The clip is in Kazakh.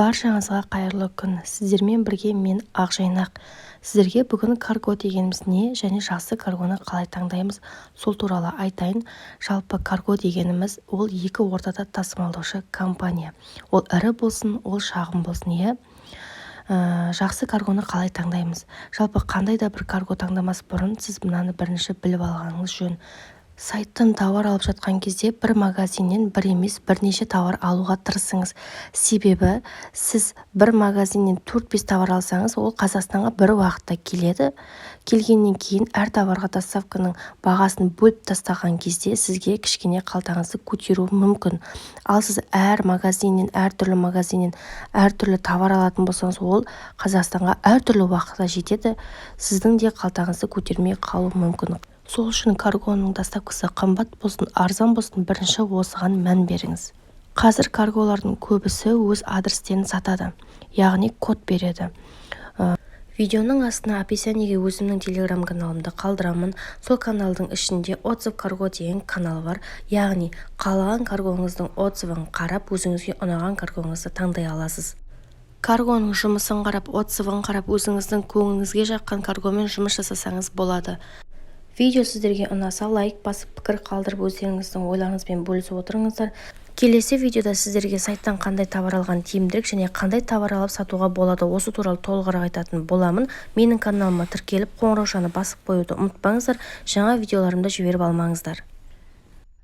Баршаңызға қайырлы күн. Сіздермен бірге мен Ақжайнақ. Сіздерге бүгін карго дегеніміз не және жақсы каргоны қалай таңдаймыз, сол туралы айтайын. Жалпы карго дегеніміз ол екі ортада тасымалдаушы компания. Ол ірі болсын, ол шағын болсын, иә. Жақсы каргоны қалай таңдаймыз? Жалпы қандай да бір карго таңдамас бұрын сіз мынаны бірінші біліп алғаныңыз жөн. Сайттан тауар алып жатқан кезде бір магазиннен бір емес бірнеше тауар алуға тырысыңыз. Себебі сіз бір магазиннен 4-5 тауар алсаңыз, ол Қазақстанға бір уақытта келеді. Келгеннен кейін әр товарға доставканың бағасын бөліп тастаған кезде сізге кішкене қалтаңызды көтеруі мүмкін. Ал сіз әртүрлі магазиннен әртүрлі товар алатын болсаңыз, ол Қазақстанға әртүрлі уақытта жетеді. Сіздің де қалтаңызды көтермей қалуы мүмкін. Сол үшін каргоның доставкасы қымбат болсын, арзан болсын, бірінші осыған мән беріңіз. Қазір карголардың көбісі өз адрестерін сатады, яғни код береді. Видеоның астына описаниеге өзімнің телеграм каналымды қалдырамын. Сол каналдың ішінде отзыв карго деген канал бар. Яғни қалаған каргоңыздың отзывын қарап, өзіңізге ұнаған каргоңызды таңдай аласыз. Каргоның жұмысын қарап, отзывын қарап, өзіңіздің көңіліңізге жаққан каргомен жұмыс жасасаңыз болады. Видео сіздерге ұнаса, лайк басып, пікір қалдырып, өздеріңіздің ойларыңызбен бөлісіп отырыңыздар. Келесі видеода сіздерге сайттан қандай товар алған тиімдірек және қандай товар алып сатуға болады, осы туралы толығырақ айтатын боламын. Менің каналыма тіркеліп, қоңыраушаны басып қоюды ұмытпаңыздар, жаңа видеоларымды жіберіп алмаңыздар.